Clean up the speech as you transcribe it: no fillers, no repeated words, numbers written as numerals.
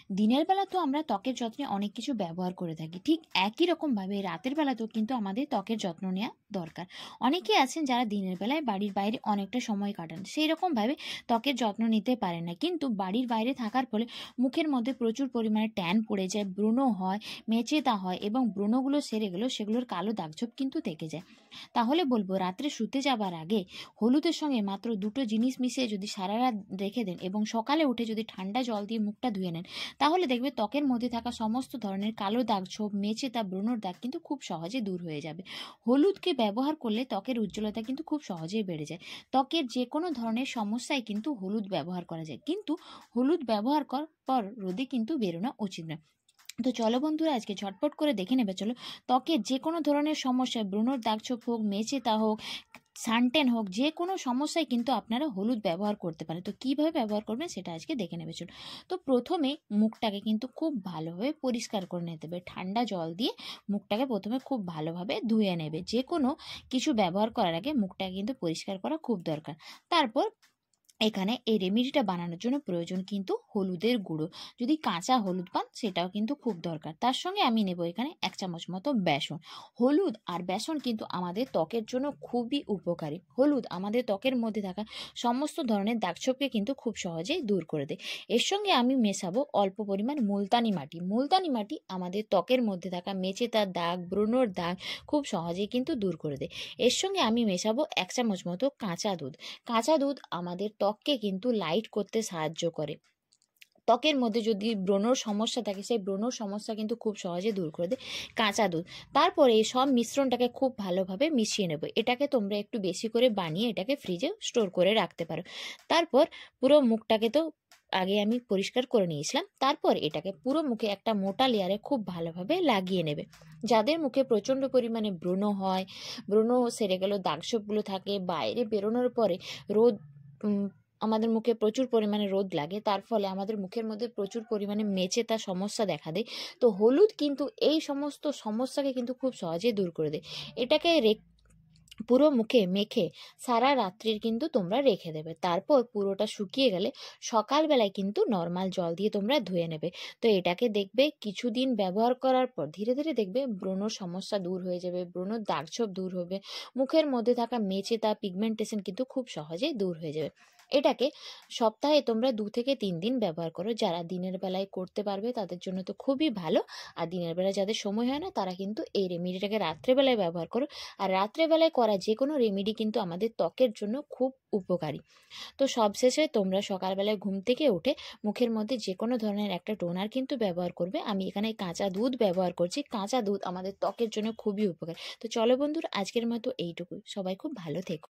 দিনের বেলা তো আমরা ত্বকের যত্নে অনেক কিছু ব্যবহার করে থাকি, ঠিক একই রকমভাবে রাতের বেলাতেও কিন্তু আমাদের ত্বকের যত্ন নেওয়া দরকার। অনেকেই আছেন যারা দিনের বেলায় বাড়ির বাইরে অনেকটা সময় কাটান, সেই রকমভাবে ত্বকের যত্ন নিতে পারেন না, কিন্তু বাড়ির বাইরে থাকার ফলে মুখের মধ্যে প্রচুর পরিমাণে ট্যান পড়ে যায়, ব্রণ হয়, মেচেতা হয় এবং ব্রণগুলো সেরে গেলেও সেগুলোর কালো দাগছোপ কিন্তু থেকে যায়। তাহলে বলবো, রাত্রে শুতে যাবার আগে হলুদের সঙ্গে মাত্র দুটো জিনিস মিশিয়ে যদি সারা রাত রেখে দেন এবং সকালে উঠে যদি ঠান্ডা জল দিয়ে মুখটা ধুয়ে নেন, তাহলে দেখবে ত্বকের মধ্যে থাকা সমস্ত ধরনের কালো দাগ, ছোপ, মেচেতা, ব্রণর দাগ কিন্তু খুব সহজে দূর হয়ে যাবে। হলুদকে ব্যবহার করলে ত্বকের উজ্জ্বলতা কিন্তু খুব সহজেই বেড়ে যায়। ত্বকের যে কোনো ধরনের সমস্যায় কিন্তু হলুদ ব্যবহার করা যায়, কিন্তু হলুদ ব্যবহার করার পর রোদে কিন্তু বেরোনো উচিত নয়। তো চলো বন্ধুরা, আজকে ঝটপট করে দেখে নেবে চলো ত্বকের যে কোনো ধরনের সমস্যায়, ব্রণর দাগছোপ হোক, মেচেতা হোক, সানটেন হোক, যে কোনো সমস্যায় কিন্তু আপনারা হলুদ ব্যবহার করতে পারেন। তো কীভাবে ব্যবহার করবেন সেটা আজকে দেখে নেবে চলো। তো প্রথমে মুখটাকে কিন্তু খুব ভালোভাবে পরিষ্কার করে নিতে হবে। ঠান্ডা জল দিয়ে মুখটাকে প্রথমে খুব ভালোভাবে ধুয়ে নেবে। যে কোনো কিছু ব্যবহার করার আগে মুখটাকে কিন্তু পরিষ্কার করা খুব দরকার। তারপর এখানে এই রেমেডিটা বানানোর জন্য প্রয়োজন কিন্তু হলুদের গুঁড়ো। যদি কাঁচা হলুদ পান সেটাও কিন্তু খুব দরকার। তার সঙ্গে আমি নেব এখানে 1 চামচ মতো বেসন। হলুদ আর বেসন কিন্তু আমাদের ত্বকের জন্য খুবই উপকারী। হলুদ আমাদের ত্বকের মধ্যে থাকা সমস্ত ধরনের দাগছোপকে কিন্তু খুব সহজেই দূর করে দেয়। এর সঙ্গে আমি মেশাবো অল্প পরিমাণ মুলতানি মাটি। মুলতানি মাটি আমাদের ত্বকের মধ্যে থাকা মেচেতার দাগ, ব্রণর দাগ খুব সহজেই কিন্তু দূর করে দেয়। এর সঙ্গে আমি মেশাবো 1 চামচ মতো কাঁচা দুধ। কাঁচা দুধ আমাদের ত্বককে কিন্তু লাইট করতে সাহায্য করে। ত্বকের মধ্যে যদি ব্রণর সমস্যা থাকে, সেই ব্রণর সমস্যা কিন্তু খুব সহজে দূর করে দেয় কাঁচা দুধ। তারপরে এই সব মিশ্রণটাকে খুব ভালোভাবে মিশিয়ে নেবে। এটাকে তোমরা একটু বেশি করে বানিয়ে এটাকে ফ্রিজে স্টোর করে রাখতে পারো। তারপর পুরো মুখটাকে তো আগে আমি পরিষ্কার করে নিয়েছিলাম। তারপর এটাকে পুরো মুখে একটা মোটা লেয়ারে খুব ভালোভাবে লাগিয়ে নেবে। যাদের মুখে প্রচণ্ড পরিমাণে ব্রণ হয়, ব্রণ সেরে গেল, দাগছোপগুলো থাকে, বাইরে বেরোনোর পরে রোদ আমাদের মুখে প্রচুর পরিমাণে রোদ লাগে, তার ফলে আমাদের মুখের মধ্যে প্রচুর পরিমাণে মেচেতা সমস্যা দেখা দেয়। তো হলুদ কিন্তু এই সমস্ত সমস্যাকে কিন্তু খুব সহজেই দূর করে দেয়। এটাকে পুরো মুখে মেখে সারা রাত্রির কিন্তু তোমরা রেখে দেবে। তারপর পুরোটা শুকিয়ে গেলে সকালবেলায় কিন্তু নর্মাল জল দিয়ে তোমরা ধুয়ে নেবে। তো এটাকে দেখবে কিছুদিন ব্যবহার করার পর ধীরে ধীরে দেখবে ব্রণর সমস্যা দূর হয়ে যাবে, ব্রণর দাগছোপ দূর হবে, মুখের মধ্যে থাকা মেচেতা, পিগমেন্টেশন কিন্তু খুব সহজেই দূর হয়ে যাবে। এটাকে সপ্তাহে তোমরা 2 থেকে 3 দিন ব্যবহার করো। যারা দিনের বেলায় করতে পারবে তাদের জন্য তো খুবই ভালো, আর দিনের বেলায় যাদের সময় হয় না তারা কিন্তু এই রেমেডিটাকে রাত্রেবেলায় ব্যবহার করো। আর রাত্রেবেলায় করা যে কোনো রেমেডি কিন্তু আমাদের ত্বকের জন্য খুব উপকারী। তো সবশেষে তোমরা সকালবেলায় ঘুম থেকে উঠে মুখের মধ্যে যে কোনো ধরনের একটা টোনার কিন্তু ব্যবহার করবে। আমি এখানে কাঁচা দুধ ব্যবহার করছি। কাঁচা দুধ আমাদের ত্বকের জন্য খুবই উপকারী। তো চলো বন্ধুরা, আজকের মতো এইটুকুই। সবাই খুব ভালো থেকো।